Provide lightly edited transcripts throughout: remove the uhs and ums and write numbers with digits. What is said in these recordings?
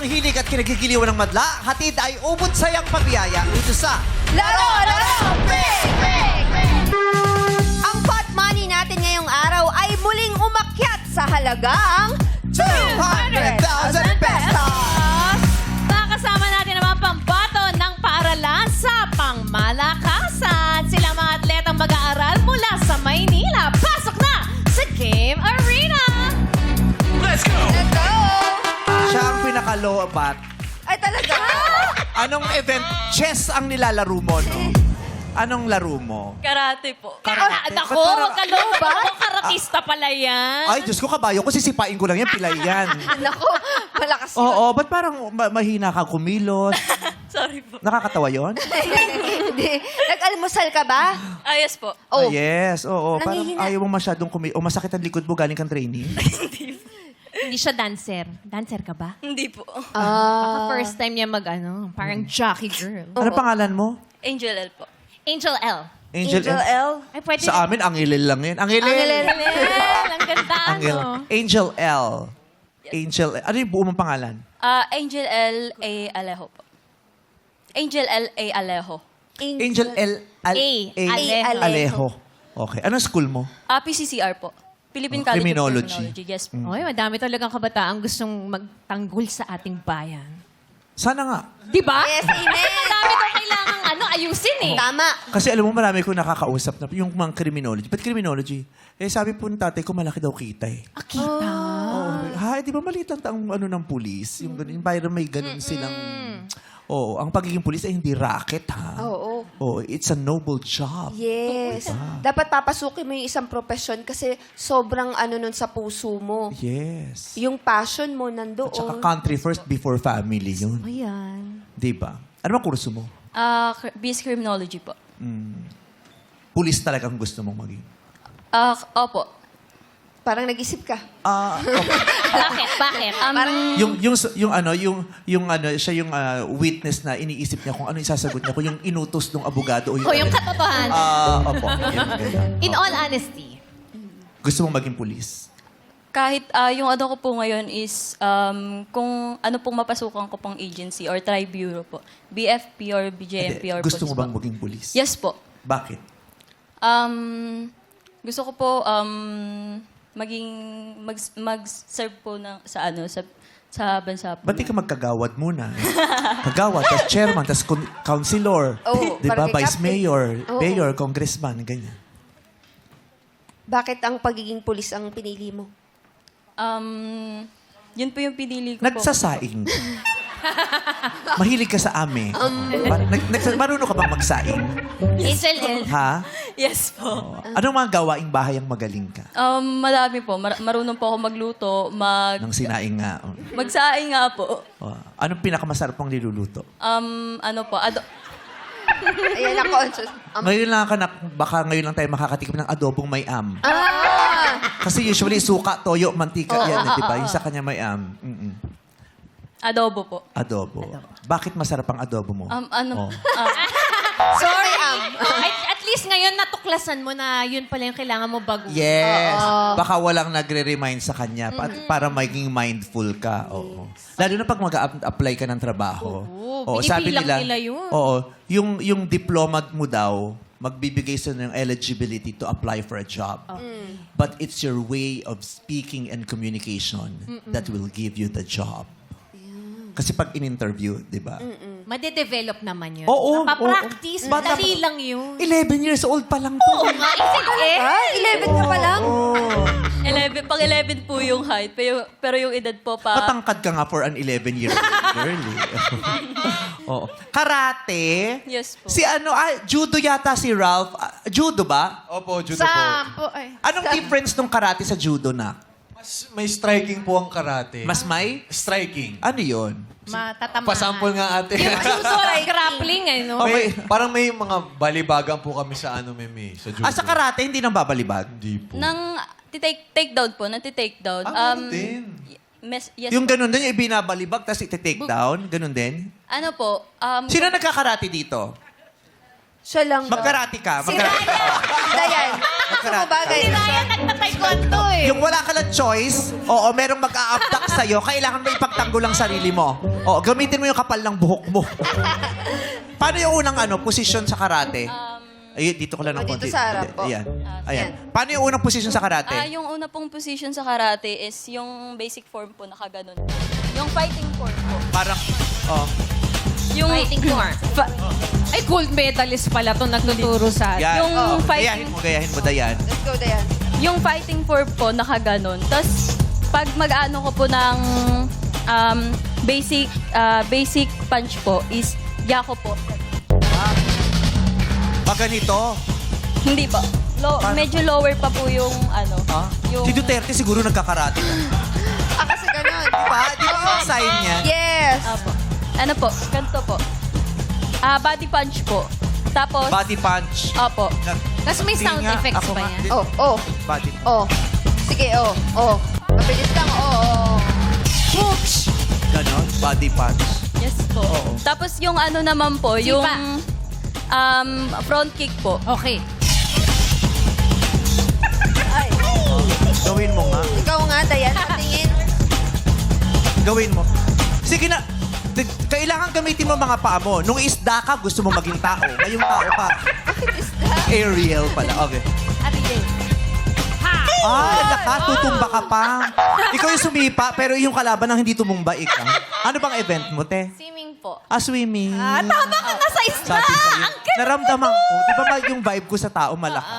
hilig at kinagigiliwan ng madla, hatid ay ubod sayang pabiyaya dito sa Laro! Break! Ang pot money natin ngayong araw ay muling umakyat sa halagang 200,000 pesos! Makakasama natin ang mga pambato ng paaralan sa pangmalakasan. Sila mga atletang mag-aaral mula sa Maynila. Pasok na sa Game Arena! Let's go! Let's go! Siya ang pinaka-low-bat. Ay, talaga? Anong event? Chess ang nilalaro mo, no? Anong laro mo? Karate po. Karate? Nako, Ba't parang- wag ka ba? Karatista pala yan. Ay, Diyos ko, kabayo ko, sisipain ko lang yan, pilay yan. Naku, malakas yun. Oo, ba't parang mahina ka kumilos? Sorry po. Nakakatawa yon? Hindi. Nag-almusal ka ba? Yes po. Oh. Yes, oo. Parang Nangihina. ayaw mo masyadong o masakit ang likod mo galing kang training. Hindi siya dancer. Dancer ka ba? Hindi po. Ah. First time niya parang jockey girl. Ano pangalan mo? Angel L po. Angel L. Angel, Angel L. Ay, pwede. Sa amin, Angel lang yan. Angel. Angel. Ang ganda, Angel. no? Angel L. Angel. Ano yung buo mong pangalan? Angel L. A. Alejo po. Angel L. A. Alejo. Angel L. Alejo. Alejo. Okay. Anong school mo? PCCR po. Philippine College Criminology. of Criminology. Yes po. Oy, madami talagang kabataan gustong magtanggol sa ating bayan. Sana nga. Di ba? Yes, amen. Madami daw kailangan ayusin eh. Tama. Kasi alam mo, marami ko nakakausap na yung mga criminology. Ba't criminology? Eh, sabi po ng tatay ko, malaki daw kita eh. Kita. Oo. Ha, di ba maliit lang ang ano ng pulis? Yung ganun, parang may ganun silang... Oo, ang pagiging pulis ay hindi racket, ha? Oo. Oo, it's a noble job. Yes. Dapat papasukin mo yung isang profesyon kasi sobrang ano nun sa puso mo. Yes. Yung passion mo nandoon. At saka country first before family yun. Ayan. Di ba? Ano ba kurso mo? BS Criminology po. Pulis talagang gusto mong maging. Opo. Parang nag-isip ka. Bakit? Bakit? Yung siya yung witness na iniisip niya kung ano isasagot niya, kung yung inutos ng abogado o yung... O yung katotohanan. Opo. Yun, ganyan. In all honesty. Gusto mong maging pulis? Kahit yung ano ko po ngayon is kung ano pong mapasukan ko pong agency or tri-bureau po. BFP or BJMP or Gusto mo police bang po. maging pulis? Yes po. Bakit? Gusto ko po mag-serve po sa bansa po. Ba't di ka magkagawad muna? Kagawad, tapos chairman, tapos councilor, Oo, di ba? barangay Vice captain. mayor, Oo. mayor, congressman, ganyan. Bakit ang pagiging pulis ang pinili mo? Yun po yung pinili ko po. Nagsasaing. Mahilig ka sa ame. Marunong ka bang magsaing? Angel L. Ha? Yes po. Anong mga gawaing bahay ang magaling ka? Madami po. Marunong po ako magluto, Nang sinaing nga. magsaing nga po. Anong pinakamasarap mong niluluto? Ano po, Ayan ako. Ngayon lang baka ngayon lang tayo makakatikim ng adobong may am. Kasi usually suka, toyo, mantika yan, di ba? Yung sa kanya may am. adobo po. Adobo. Bakit masarap ang adobo mo? Ano? Sorry, At least ngayon natuklasan mo na yun pala yung kailangan mo baguhin. Yes. Baka walang nagre-remind sa kanya para maging mindful ka. Oo. Lalo na pag mag-apply ka ng trabaho. Oo, binibilang nila yun. Oo. Yung diploma mo daw, magbibigay sa ng eligibility to apply for a job. But it's your way of speaking and communication that will give you the job. Kasi pag in-interview, di ba? Made-develop naman yun. Oo. Papractice. Bata Madali pa- lang yun. 11 years old pa lang to. Oo nga, Angel L. 11 ka pa lang? 11 po yung height, pero yung edad po pa... Matangkad ka nga for an 11-year-old girl. Oo. Karate? Yes po. Si judo yata si Ralph. Judo ba? Opo, judo po. Sampo. Ay. Anong difference ng karate sa judo na? May striking po ang karate. Mas may? striking. Ano yun? Matatamaan. Pasample nga ate. Yung judo ay grappling, no? Parang may mga balibagan po kami sa sa judo. Sa karate, hindi nang babalibag? Hindi po. Nang take-down po, nang-take-down. Ganun din. Yes Yung po. ganun din, yung ibinabalibag, tapos iti-take down, ganun din? Ano po, Sino nagkakarate dito? Siya lang. Magkarate ka. Si Ryan. Dayan. Gusto mo bagay Si na siya. Ryan nagtatay-kwento eh. Yung wala ka lang choice. Oo, merong mag-a-abduct sa'yo. Kailangan mo ipagtanggol ang sarili mo. Oo, gamitin mo yung kapal ng buhok mo. Paano yung unang posisyon sa karate? Ay, dito ko lang ng dito konti. sa harap po. Ayan. Ayan. Paano yung unang posisyon sa karate? Yung una pong position sa karate is yung basic form po, nakaganon. Yung fighting form po. Parang, Yung Fighting form. Ay, gold medalist pala to nagtuturo sa yan. Yung fighting- Gayahin mo, Dayan. Let's go, Dayan. Yung fighting form po, nakaganon. Tapos, pag mag-ano ko po ng basic punch po is yako po. Pag ganito, Hindi po. Medyo lower pa po yung Yung, si Duterte siguro nagkakarate. Kasi ganun. Diba? Di ba ang sign niya? Yes. Apo. Ano po? Ganito po. Body punch po. Tapos, Body punch. opo. Tapos may sound Sige nga, effects ako pa nga. yan. Oh. Body. Sige, Mabilis lang, Ganon, body punch. Yes po. Oo. Tapos yung ano naman po, Sipa. yung front kick po. Okay. Ay. Gawin mo nga. Ikaw nga, Dayan, patingin. Gawin mo. Sige na. Kailangan gamitin mo mga paa mo. Nung isda ka, gusto mo maging tao. Ngayong tao ka. Ariel pala. Okay. Ariel. Lakas, tutumba ka pa. Ikaw yung sumipa, pero yung kalaban ang hindi tumumba ikaw. Ano bang event mo, te? Swimming po. Swimming. Tama ka nga sa isda! Sabi sa'yo. Naramdaman ko. Di ba yung vibe ko sa tao malakas?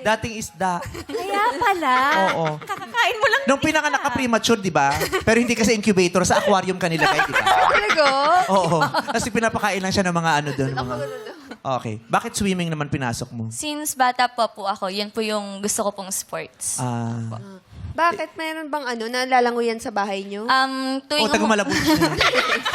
Dating isda. Kaya pala. Oo. Kakakain mo lang. Nung pinanganak ka premature, di ba? Pero hindi ka sa incubator, sa aquarium ka nilagay, di ba? Talaga? Oo. Kasi pinapakain lang siya ng mga doon. Mga... Okay. Bakit swimming naman pinasok mo? Since bata pa po ako, yun po yung gusto ko pong sports. Bakit? Meron bang nalalanguyan sa bahay nyo? Tuwing taga Malabon siya.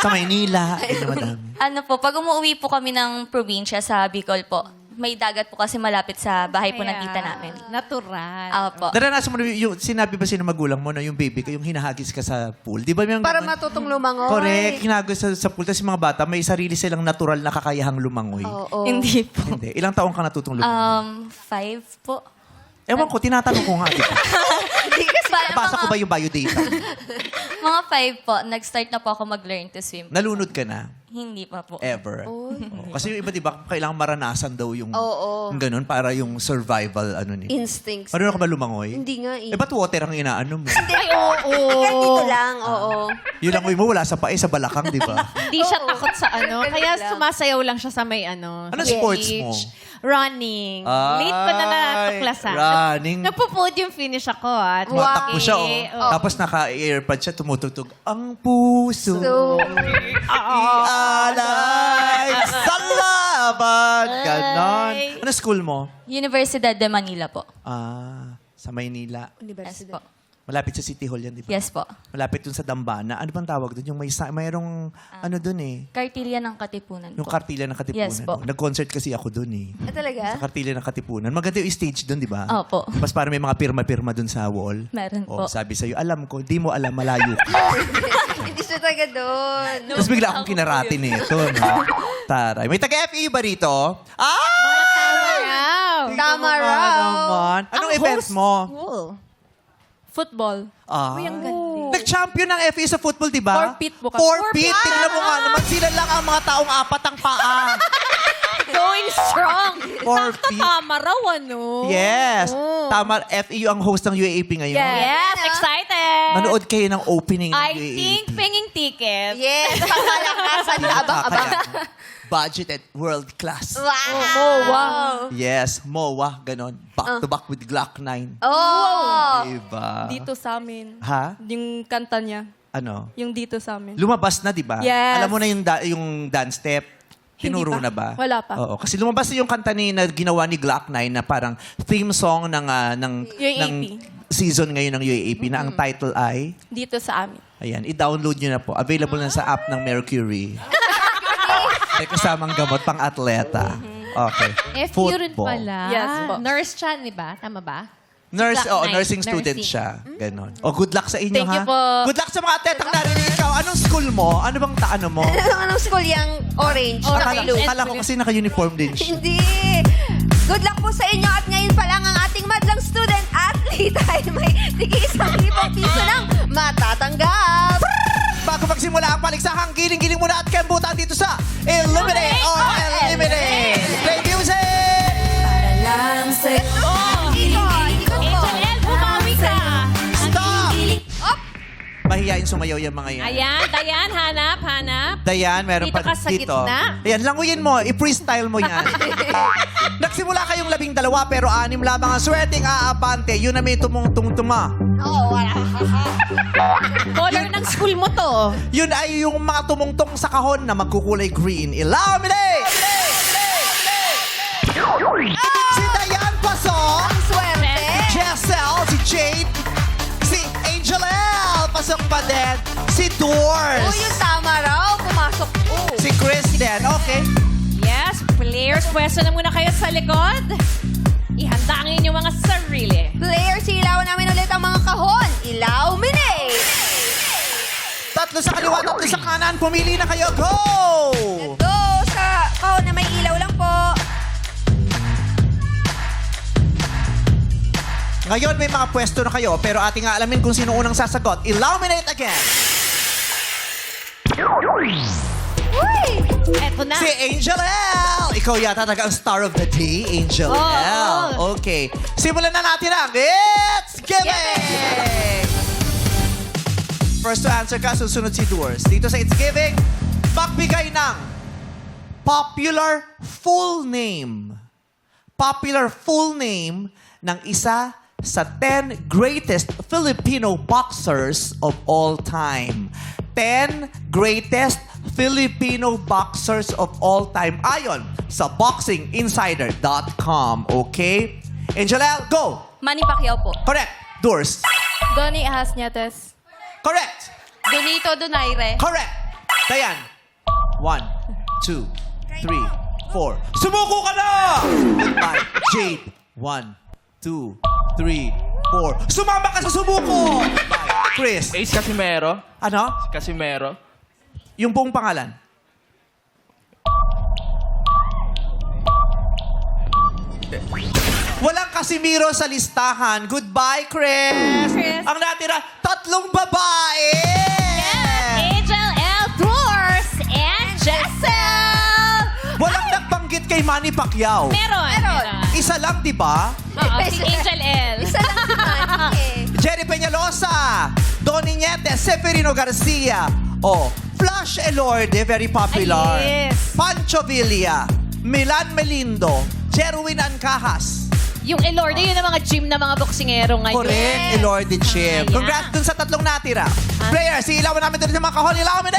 Sa Maynila. Ayun na madami. ano po, pag umuwi po kami ng probinsya sa Bicol po, may dagat po kasi malapit sa bahay po ng tita namin. Natural. Opo. Naranasan mo na yung sinabi ba sino magulang mo na yung baby ka, yung hinahagis ka sa pool? Di ba yung Para ganun? matutong lumangoy. Correct. Hinagis sa pool. Tapos yung mga bata, may sarili silang natural na kakayahang lumangoy. Oo. Hindi po. Hindi. Ilang taong ka natutong lumangoy? 5 po. Ewan ko, tinatanong ko nga. Diba? Hindi kasi. Nabasa ko ba yung biodata? Mga 5 po, nag-start na po ako mag-learn to swim. Nalunod ka na? Hindi pa po. Ever? Oo. Kasi yung iba, di ba, kailangan maranasan daw yung, Oo. yung ganun para yung survival, Instincts. Marunong ka ba lumangoy? Hindi nga eh. Ba't water ang inaano mo? Ay, oo. Hanggang dito lang, oo. Yung langoy mo, wala sa pae, sa balakang, di ba? Hindi siya takot sa Ganun Kaya lang. sumasayaw lang siya sa may Ano sa sports beach. mo? Running. Late ko na natuklasan. Running. Nagpo-podium finish ako. Tumatakbo siya, Oo. Tapos naka-earpad siya, tumutugtog. Ang puso So, ialay sa laban. Ganon. Ano school mo? Universidad de Manila po. Sa Maynila. Yes Universidad. po. Malapit sa City Hall yan, di ba? Yes po. Malapit dun sa Dambana. Ano bang tawag dun? Yung mayroong dun eh. Kartilya ng Katipunan Yung po. Kartila ng Katipunan. Yes po. Nag-concert kasi ako dun eh. Talaga? Sa Kartila ng Katipunan. Maganda yung stage dun, di ba? Opo. Tapos parang may mga pirma-pirma dun sa wall. Meron Oh, po. sabi sa'yo, alam ko, di mo alam, malayo ka. Hindi siya taga doon. Tapos bigla akong kinarate nito. No? Taray. May taga-FEU ba rito? Wow. Tama Ano raw. naman? Anong event mo? Football. Nag-champion ng FEU sa football, di ba? Four-peat po kami. Four-peat. Tingnan mo nga naman. Sila lang ang mga taong apat ang paa. Going strong. Four-peat. Tama raw, ano? Yes. Tama. FEU ang host ng UAAP ngayon. Yes, excited. Manood kayo ng opening ng I UAAP. think pinging ticket. Yes, pangmalakasan. Abang-abang. Budgeted world class. Wow. Yes, MOA, ganon. Back to back with Glock 9. Oh. Diba? Dito sa amin. Ha? Yung kanta niya. Ano? Yung dito sa amin. Lumabas na, di ba? Yes. Alam mo na yung dance step. Tinuro Hindi pa. na ba? Wala pa. Oo, kasi lumabas na yung kanta na ginawa ni Glock 9 na parang theme song ng UAAP. season ngayon ng UAAP na ang title ay, Dito sa amin. ayan, i-download nyo na po. Available na sa app ng Mercury. May kasamang gamot pang atleta. Okay. FU rin pala. Yes po. Nurse siya, di ba? Tama ba? Nurse, Glock 9, nursing student nursing. siya. Ganon. O, good luck sa inyo, Thank ha? you po. Good luck sa mga atletang narinig ikaw. Anong school mo? Ano bang taano mo? Anong school yung orange? Akala ko kasi naka-uniform din siya. Hindi. Good luck po sa inyo at ngayon pa lang ang ating madlang student athlete. hindi tayo may tigi 1,000 piso ng matatanggap. Bago magsimula ang paligsahan, giling-giling muna at kembutan dito sa Illuminate or Eliminate. Play music! Angel L, bumawi ka. Stop! Op! Mahihain sumayaw yung mga yan. Ayan, Dayan, hanap. Dayan, meron Dito pa ka sa dito. gitna. Ayan, languyin mo. I-freestyle mo yan. Nagsimula kayong 12 pero 6 lamang ang swerteng aabante. Yun na may tumungtungtuma. Oo, wala. Color ng school mo to. Yun ay yung mga tumungtong sa kahon na magkukulay green. Illuminate! Si Dayan pasok. Ang swerte. Jessel, si Jade, si Angel L. Pasok pa din. Si Doors. Oo, yung tama raw. Pumasok po. Si Chris din. Okay. Yes, players, pwesto na muna kayo sa likod. Ihanda ang inyong mga sarili. Players, ilaw namin ulit ang mga kahon. Illuminate! 3 sa kaliwa, 3 sa kanan. Pumili na kayo. Go! Ito, sa kahon na may ilaw lang po. Ngayon may mga pwesto na kayo pero ating alamin kung sino unang sasagot. Illuminate again. Uy! Eto na. Si Angel L. Ikaw yata talaga ang star of the day, Angel Oo. L. Okay. Simulan na natin ang It's Giving! First to answer ka, susunod si Doors. Dito sa It's Giving, magbigay ng popular full name. Popular full name ng isa sa 10 greatest Filipino boxers of all time. 10 greatest Filipino boxers of all time ayon sa boxinginsider.com. Okay? Angel L, go! Manny Pacquiao po. Correct. Doors. Donnie Ahasniates. Correct. Donito Donaire. Correct. Dayan. 1, 2, 3, 4. Sumuko ka na! Goodbye. Jade. 1, 2, 3, 4. Sumama ka sa sumuko! Bye. Chris. Ace Casimero. Ano? Casimero. Yung buong pangalan. Walang Casimiro sa listahan. Goodbye, Chris. Chris. Ang natira, 3 babae. Angel L, Doors, and Jessel. Walang nagbanggit kay Manny Pacquiao. Meron. Isa lang, di ba? Oo, si Angel L. Isa lang si Manny eh. Jerry Peñalosa, Donnie Nietes, Severino Garcia, Flash Elorde, very popular. Ay, yes. Pancho Villa, Milan Melindo, Jerwin Ancajas. Yung Elorde, yun ang mga gym na mga boksingero ngayon. Correct, Elorde Chim. Ayan. Congrats dun sa 3 natira. Players, ilawan namin dun sa mga kahon. Ilawan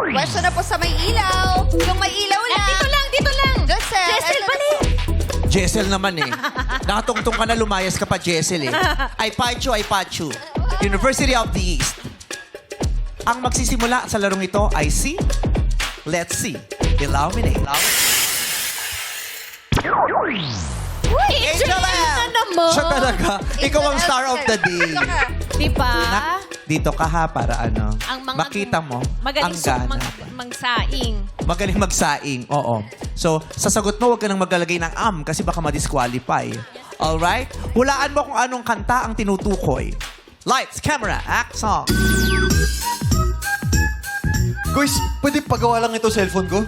Pwesto na po sa may ilaw. Yung may ilaw lang. Dito lang. Jessel. Jessel, Eto- bali. Jessel naman eh. Nakatungtong ka na, lumayas ka pa, Jessel eh. Ay Pachu. University of the East. Ang magsisimula sa larong ito ay si... Let's see. Illuminate. Angel L! na naman. Siya talaga. Ikaw ang star of the day. Ito ka. Diba? Dito ka ha para ano. Ang mga makita mo magaling ang gana. magsaing. Magaling magsaing. Oo. So, sa sagot mo, huwag ka nang maglalagay ng kasi baka ma-disqualify. Alright? Hulaan mo kung anong kanta ang tinutukoy. Lights, camera, action! Guys, pwede pagawa lang ito cellphone ko?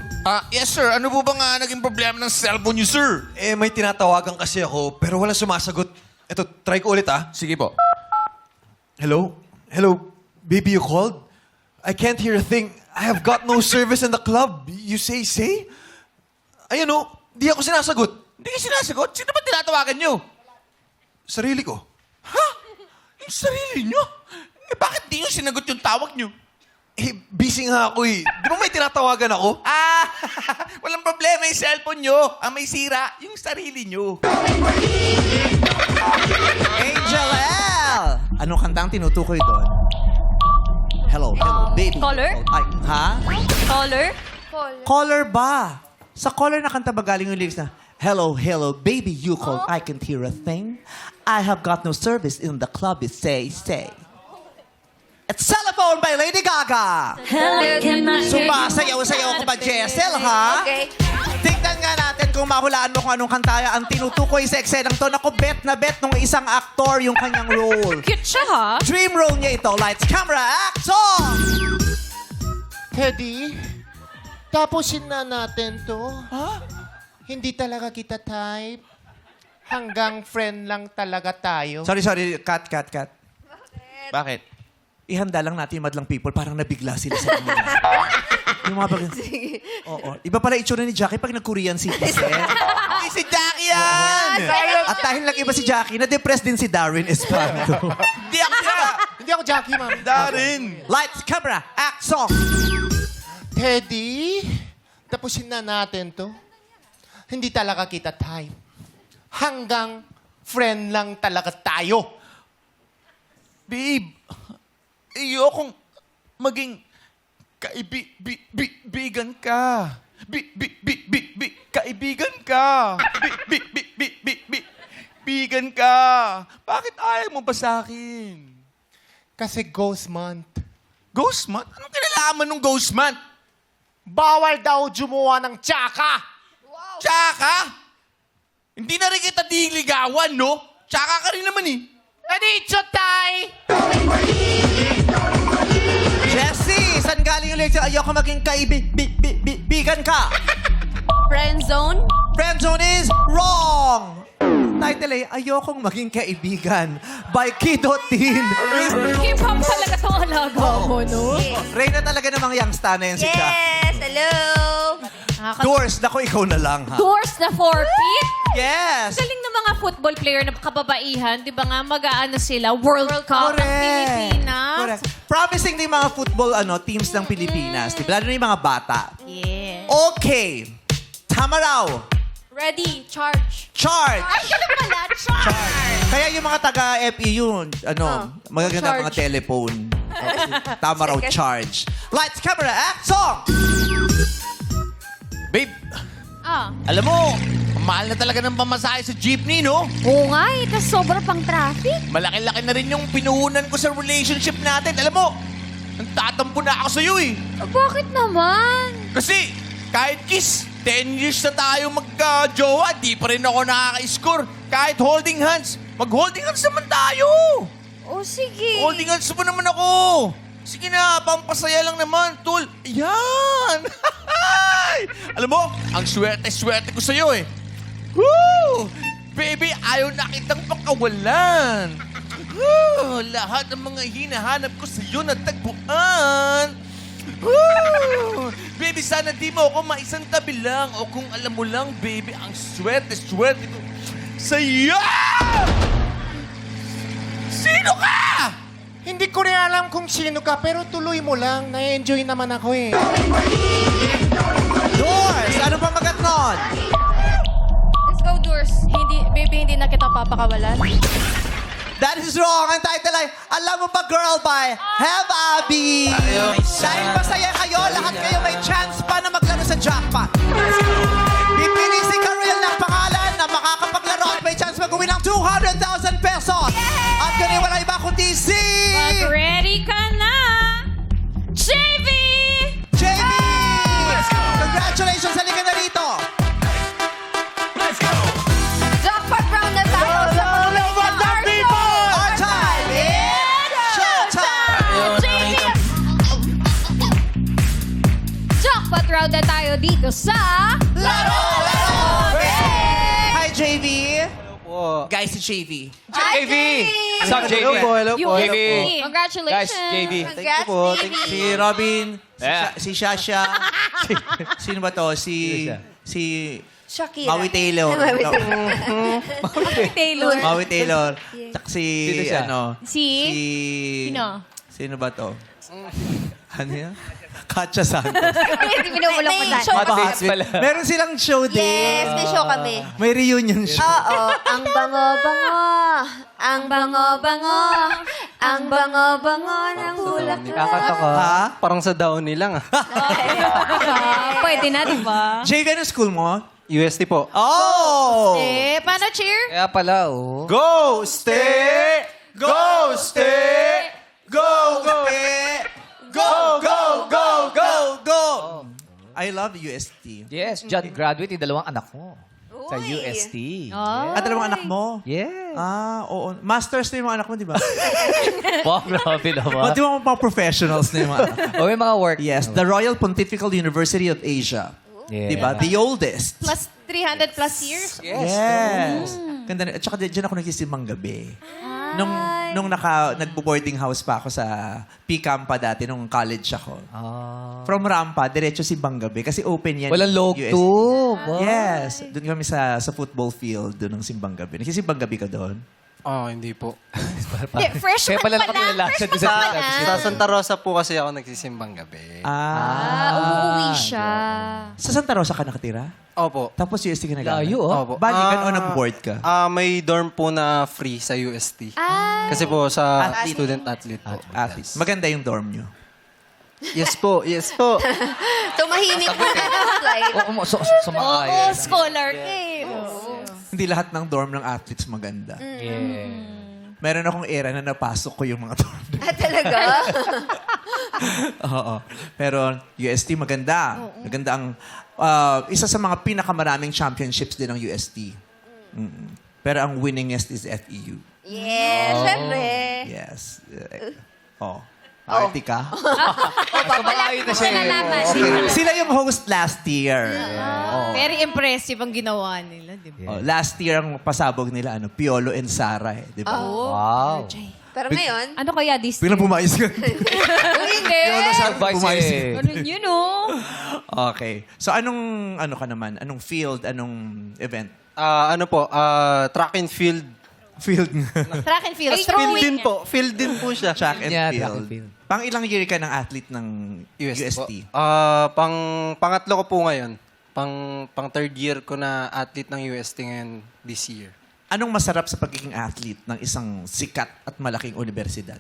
Yes, sir. Ano po bang naging problema ng cellphone niyo, sir? May tinatawagan kasi ako, pero wala sumasagot. Ito, try ko ulit Sige po. Hello? Hello? Baby, you called? I can't hear a thing. I have got no service in the club. You say? Ayun o, di ako sinasagot. Hindi ka sinasagot? Sino ba tinatawagan niyo? Sarili ko. Ha? Yung sarili niyo? Bakit di niyo sinagot yung tawag niyo? Busy nga ako eh. Di ba may tinatawagan ako? Walang problema yung cellphone niyo. Ang may sira, yung sarili niyo. Angel L! Anong kanta ang tinutukoy doon? Hello, baby. Caller? Ay, ha? Caller? Caller ba? Sa caller na kanta ba galing yung lyrics na, hello, baby, you called, I can't hear a thing. I have got no service in the club, it say. It's Telephone by Lady Gaga. Sumasayaw-sayaw ka ba, Jessel, ha? Okay. Tingnan nga natin kung mahulaan mo kung anong kantaya ang tinutukoy sa eksenang to. Naku, bet na bet nung isang aktor yung kanyang role. Cute siya, ha? Dream role niya ito. Lights, camera, action! Teddy, tapusin na natin to. Hindi talaga kita type. Hanggang friend lang talaga tayo. Sorry. Cut. Bakit? Ihanda lang natin yung madlang people. Parang nabigla sila sa inyo. Yung mga Oo. Iba pala itsura ni Jackie pag nag-Korean citizen. Ay, si Jackie yan! At dahil lang iba si Jackie, na-depress din si Darwin Espanto. Hindi ako siya! Hindi ako Jackie, ma'am. Darin! Lights, camera, action! Teddy, tapusin na natin to. Hindi talaga kita type. Hanggang friend lang talaga tayo. Babe, ayokong maging kaibigan ka. Kaibigan ka. Kaibigan ka. Bakit ayaw mo ba sa akin? Kasi ghost month. Ghost month? Anong kinalaman ng ghost month? Bawal daw jumuha ng tsaka. Tsaka? Hindi na rin kita diligawan, no? Tsaka ka rin naman eh. Dicho tay! Jessie, saan galing yung lecture? Ayoko maging kaibigan ka. Friend zone? Friend zone is wrong. Title ay, ayokong maging kaibigan by Kido Teen. Hip-hop talaga itong alaga mo, no? Reyna talaga ng mga youngsta na yan si Ka. Yes, hello. Doors, naku, ikaw na lang, ha? Doors na 4 feet? Yes! Galing ng mga football player na kababaihan, di ba nga, mag-aano sila, World Cup ng Pilipinas. Correct. Promising din yung mga football teams ng Pilipinas. Di ba? Lalo na yung mga bata. Yeah. Okay. Tama raw. Ready, charge. Charge. Ay, ganun pala, charge. Kaya yung mga taga-FEU, magaganda mga telephone. Tama raw, charge. Lights, camera, action! Babe, Ah. alam mo, mahal na talaga ng pamasahe sa jeepney, no? Oo nga eh, tas sobra pang traffic. Malaki-laki na rin yung pinuhunan ko sa relationship natin. Alam mo, nagtatampo na ako sa'yo eh. Bakit naman? Kasi kahit kiss, 10 years na tayo magka-jowa, di pa rin ako nakaka-score. Kahit holding hands, mag-holding hands naman tayo. Oh, sige. Holding hands mo naman ako. Sige na, pampasaya lang naman, tol. Ayan! Alam mo, ang swerte-swerte ko sa'yo eh. Woo! Baby, ayaw na kitang pakawalan. Woo! Lahat ng mga hinahanap ko sa'yo natagpuan. Woo! Baby, sana di mo ako maisang tabi lang. O kung alam mo lang, baby, ang swerte-swerte ko sa'yo! Sino ka? Hindi ko rin alam kung sino ka, pero tuloy mo lang. Na-enjoy naman ako eh. Doors, ano ba magat nun? Let's go, Doors. Hindi na kita papakawalan. That is wrong. Ang title ay Alam Mo Ba Girl by Have Abby. Dahil masaya kayo, lahat kayo may chance pa na maglaro sa jackpot. Pipili si Karel ng pangalan na makakapaglaro at may chance mag-uwi ng 200,000 pesos. At ganyan wala iba kundi si... Mag-ready ka na! JV! JB! Congratulations! Halika na rito! Jackpot round na tayo sa mga Our time is showtime! JV! Jackpot round na tayo dito sa... Laro! Hi, JV! Guys, si JV. JV! Sup, JV? Hello po. USP. Congratulations! Congrats, JV! Si Robin, si Shasha, sino ba to? Si Shakira. Maui Taylor. Maui No. Taylor. Maui Taylor. Tsaka si, Si? Sino? Sino ba to? Ano yan? Katja Santos. Hindi binubulong mo May show Pala. Meron silang show din. Yes, may show kami. May reunion show. Oo. Ang bango-bango. Ang bango-bango. Ang bango-bango ng bulaklak. Ha? Parang sa Downy lang. Pwede na, di ba? JV, ano school mo? UST po. Oh! Paano cheer? Kaya pala, oh. Go, stay! Go, stay! Go, go! Go, go, go, go, go! I love UST. Yes, John graduate yung dalawang anak mo. Sa Uy. UST. Oh. Dalawang anak mo? Yes. Oo. Masters na yung mga anak mo, di ba? Wow, grabe naman. Di ba mga professionals na yung mga anak mo? O may mga work. Yes, the Royal Pontifical University of Asia. Yeah. Di ba? The oldest. Plus 300 plus years. Yes. Ganda na. At saka dyan ako nagsisimbang gabi. Nung nagbo-boarding house pa ako sa P-Campa dati, nung college ako. From Rampa, diretso si Gabi. Kasi open yan. Walang yung log UST. to. Wow. Yes. Doon kami sa football field, doon ng Simbang Gabi. Nagsisimbang gabi ka doon? Hindi po. Freshman Kaya pala pa nakilala lang. siya Freshman sa- pa lang. Sa Santa Rosa po kasi ako nagsisimbang gabi. Umuwi siya. Sa Santa Rosa ka nakatira? Opo. Tapos UST ka nag-aaral? Layo, oh. Opo. Balikan o nag-board ka? May dorm po na free sa UST. Kasi po sa student-athlete po. Athlete. Maganda yung dorm nyo. Yes po, yes po. Tumahimik mo na ng flight. Sumakay. Oo, scholar ka eh. Hindi lahat ng dorm ng athletes maganda. Yeah. Meron akong era na napasok ko yung mga dorm. Talaga? Oo. Pero UST maganda. Maganda ang isa sa mga pinakamaraming championships din ng UST. Pero ang winningest is FEU. Yes, syempre. Yes. Party ka? Sumakay na siya. Sila yung host last year. Very impressive ang ginawa nila, di ba? Last year ang pasabog nila Piolo and Sara di ba? Wow. Pero ngayon, Ano kaya this Biglang pumayos ka. Hindi. Advice eh. Ganun yun, oh. Okay. So anong anong field, anong event? Track and field. Field Track and field. Field din po. Field din po siya. track and Yeah, field. track and field. Pang ilang year ka ng athlete ng UST? Pangatlo ko po ngayon. Pang third year ko na athlete ng UST ngayon this year. Anong masarap sa pagiging athlete ng isang sikat at malaking universidad?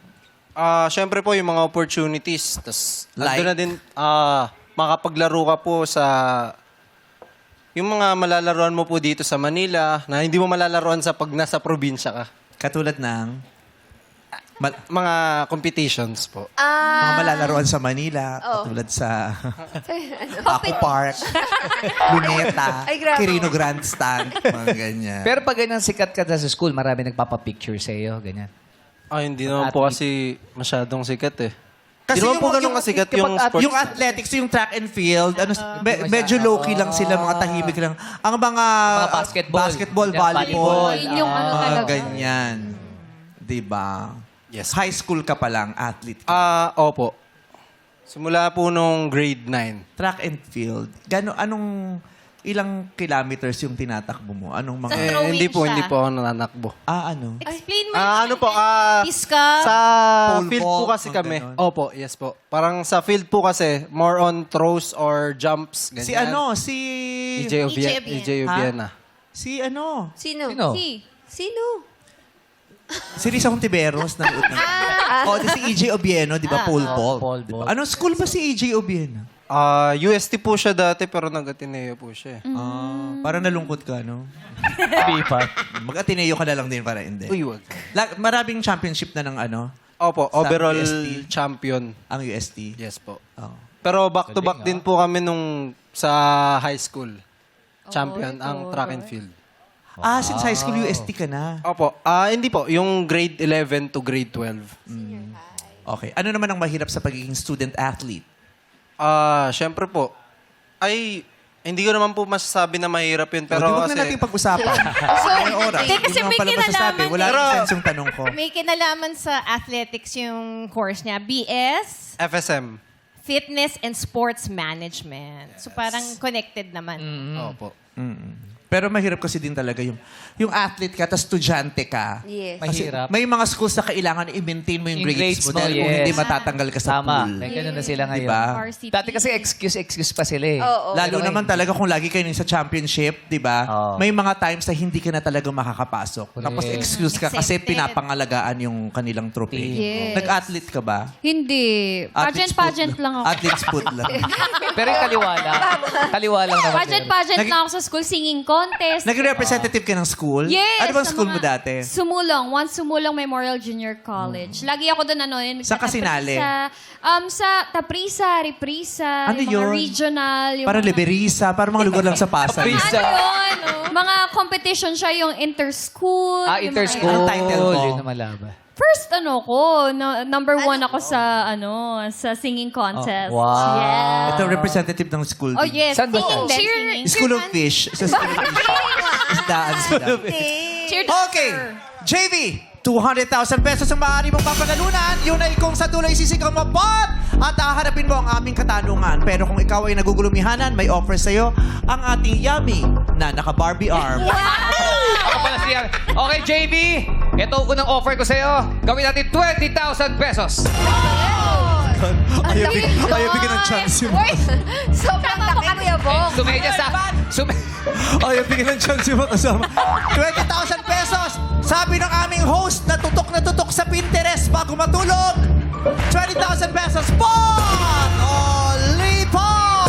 Siyempre po yung mga opportunities. Tapos, Like? andun na din, makapaglaro ka po sa, yung mga malalaroan mo po dito sa Manila, na hindi mo malalaroan sa pag nasa probinsya ka. Katulad ng Mga competitions po. mga malalaroan sa Manila, katulad sa Paco Park, Luneta, Ay, grabe. Quirino Grandstand, mga ganyan. Pero pag ganyan sikat ka na sa school, marami nagpapapicture sa iyo, ganyan. Hindi naman po kasi masyadong sikat eh. Kasi Hindi naman po yung- ganun yung- kasikat yung sports. Yung athletics, yung track and field, medyo low-key lang sila, mga tahimik lang. Ang mga basketball. volleyball, Yun yung ano mga talaga. ganyan. Diba? Yes. High school ka pa lang, athlete. Opo. Simula po nung grade 9. Track and field, ilang kilometers yung tinatakbo mo? Anong mga... Throwing Hindi po siya. ako nananakbo. ano? Explain mo. Iska. Sa Pole field vault, po kasi mga kami. ganon. Opo, yes po. Parang sa field po kasi, more on throws or jumps. Ganyan. Si EJ Obiena. EJ Obiena. Si sino? Sino? Sino? Si Risa Hontiveros ng utang. Si EJ Obieno, di ba? Pole vault. pole Di ba? vault. Anong school ba si EJ Obieno? UST po siya dati pero nag-Ateneo po siya. Parang nalungkot ka, no? Pipa. Mag-Ateneo ka na lang din para hindi. Uy, wag. Maraming championship na ng Opo, Sa overall UST. champion. ang UST. Yes po. Oh. Pero back-to-back din po kami nung sa high school. Champion ang track and field. Since high school UST ka na. Opo. Hindi po. Yung grade 11 to grade 12. Okay. Ano naman ang mahirap sa pagiging student athlete? Siyempre po. Hindi ko naman po masasabi na mahirap yun. Pero Huwag kasi, na natin pag-usapan. May oras. Hindi, kasi Hindi naman may pala masasabi. kinalaman Wala eh. rin sense yung tanong ko. May kinalaman sa athletics yung course niya. BS, FSM. Fitness and Sports Management. So parang connected naman. Opo. Pero mahirap kasi din talaga yung athlete ka, tapos estudyante ka. Yes. Kasi Mahirap. may mga schools na kailangan i-maintain mo yung Yung grades mo grades mo, dahil kung yes. hindi matatanggal ka sa Tama. pool. May ganun na sila ngayon. Diba? RCP. Dati kasi excuse pa sila eh. Oo. Lalo Pero naman talaga kung lagi kayo sa championship, di ba? Oo. May mga times na hindi ka na talaga makakapasok. Tapos excuse ka kasi Accepted. pinapangalagaan yung kanilang trophy. Yes. Nag-athlete ka ba? Hindi. Athlete's Pageant foot lang ako. Athlete's foot lang. Pero yung kaliwa lang. Kaliwa lang naman. Pageant lang ako sa school. Singing ko. contest. Naging representative ka ng school? Yes. Ano bang sa school mga mo dati? Sumulong. Once Sumulong Memorial Junior College. Lagi ako doon yun. Saan ka sinali? Sa Taprisa, Reprisa, Ano yung mga yun? regional. Yung Parang mga- Liberisa, parang mga lugar lang sa Pasay. Taprisa. Ano yun? Mga competition siya, yung inter-school. yung mga- Inter-school. Ang title mo? Yun na malaban. First, number one ako sa singing contest. Wow. Yes. Ito, representative ng school. Oh, din. yes. Saan ba Singing to? din, Cheer- singing. School of Fish. Sa School of Fish. Isdaan sila. Cheer Okay. JV, 200,000 pesos ang maaari mong papanalunan. Yun ay kung sa dulo isisigaw mo, pot! At haharapin mo ang aming katanungan. Pero kung ikaw ay nagugulumihanan, may offer sa'yo ang ating yummy na naka-Barbie arm. Ako pala siya. Okay, JB. Ito ang unang offer ko sa'yo. Gawin natin 20,000 pesos. Ayaw bigyan ng chance yun. Sobrang laki, Kuya Bong. Sumedya sa... Ayaw bigyan ng chance yung makasama. 20,000 pesos! Sabi ng aming host na tutok sa Pinterest bago matulog. 20,000 pesos. Pot! Only pot!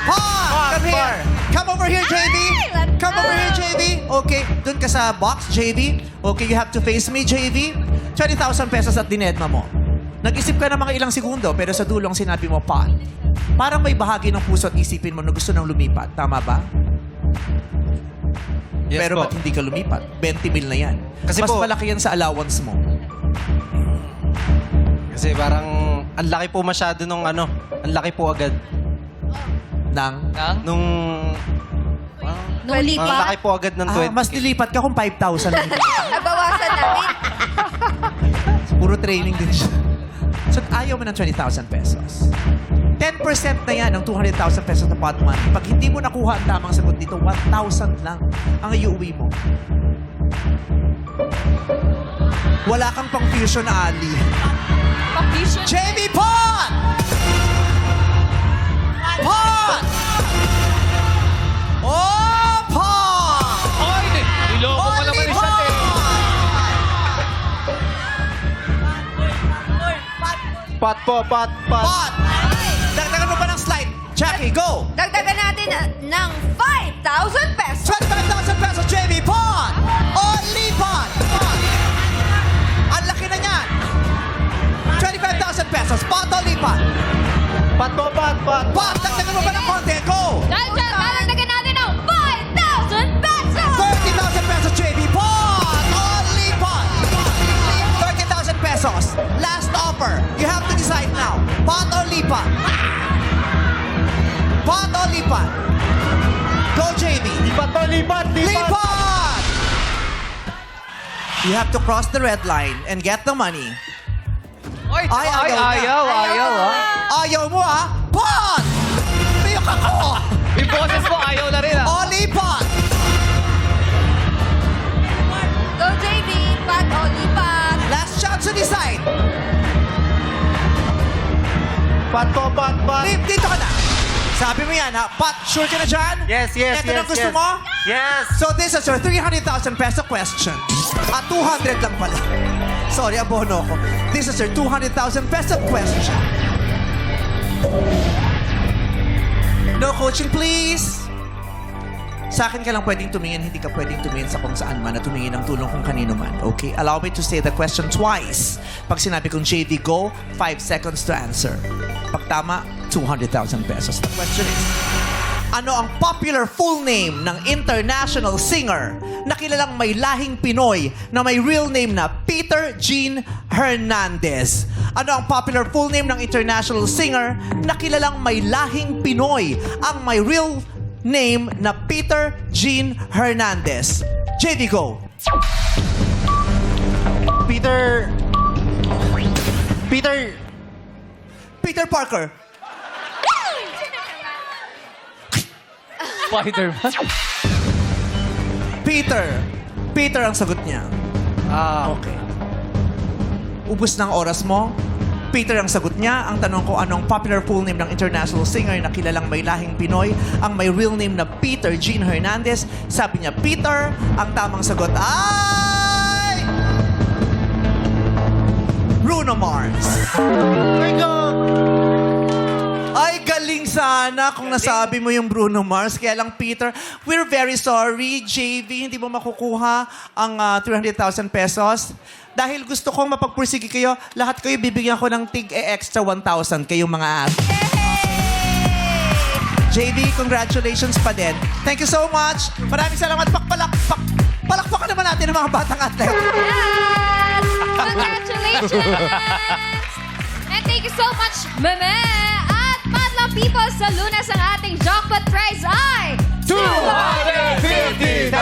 Pot! Come here. Come over here, JB. Come over here, JB. Okay, dun ka sa box, JB. Okay, you have to face me, JB. 20,000 pesos at dinedma mo. Nag-isip ka ng mga ilang segundo, pero sa dulong sinabi mo, pot. Parang may bahagi ng puso at isipin mo na gusto nang lumipat. Tama ba? Yes pero po. ba't hindi ka lumipat? 20 mil na yan. Kasi Mas po- malaki yan sa allowance mo. Kasi parang ang laki po masyado nung ang laki po agad. Nang, Nung... Nung Ang lipa. laki po agad ng 20. mas nilipat ka kung 5,000 lang. Nabawasan namin. Puro training din siya. So, ayaw mo ng 20,000 pesos. 10% na yan ng 200,000 pesos na pot money. Pag hindi mo nakuha ang tamang sagot dito, 1,000 lang ang iuwi mo. Wala kang pang fusion na Ali. Pang-fusion. Jamie Pot! Pot! Oh, Pot! Ay, niloko ko naman Only isa eh. Pot po, pot. Pot! Dagdagan mo pa ng slide. Jackie, go! Dagdagan natin ng 5,000 pesos. 25,000 pesos, JB Pot! Only Pot! Ang laki na niyan! 25,000 pesos, Pot only Pot! Pot po, pot. Pot, dagdagan mo pa ng konti, go! Diyan, dagdagan natin ng 5,000 pesos! 30,000 pesos, JB Pot! Only Pot! 30,000 pesos, last offer. You have to decide now. Pot only Pot? Pot only Pot? Go, JB! Lipat! Lipat! You have to cross the red line and get the money. Ay, ayaw. Ayaw mo, ha? Pot! Piyok ako! Yung boses mo, ayaw na rin ah. Only pot! Go, JB. Pat, lipat. Last chance to decide. Pot po, pot. Dito ka na. Sabi mo yan, ha? Pot, sure ka na dyan? Yes. Ito na gusto mo? Yes. So this is your 300,000 peso question. 200 lang pala. Sorry, abono ko. This is your 200,000 peso question. No coaching, please. Sa akin ka lang pwedeng tumingin, hindi ka pwedeng tumingin sa kung saan man at tumingin ng tulong kung kanino man. Okay? Allow me to say the question twice. Pag sinabi kong JV, go, 5 seconds to answer. Pag tama, 200,000 pesos. The question is, ano ang popular full name ng international singer na kilalang may lahing Pinoy na may real name na Peter Jean Hernandez? Ano ang popular full name ng international singer na kilalang may lahing Pinoy ang may real name na Peter Jean Hernandez? JV, go! Peter Peter Parker. Spider-Man. Peter ang sagot niya. Okay. Ubus ng oras mo. Peter ang sagot niya. Ang tanong ko, anong popular full name ng international singer na kilalang may lahing Pinoy ang may real name na Peter Jean Hernandez? Sabi niya, Peter. Ang tamang sagot ay... Bruno Mars. My God! Ay, galing sana kung nasabi mo yung Bruno Mars. Kaya lang, Peter, we're very sorry, JV, hindi mo makukuha ang 300,000 pesos. Dahil gusto kong mapagpursige kayo, lahat kayo bibigyan ko ng extra 1,000 kayong mga JV, congratulations pa din. Thank you so much. Maraming salamat. Palakpakan naman natin ang mga batang atlet. Yes! Congratulations! And thank you so much, Meme! At Madlang People, sa Lunes ang ating jackpot prize ay 250,000!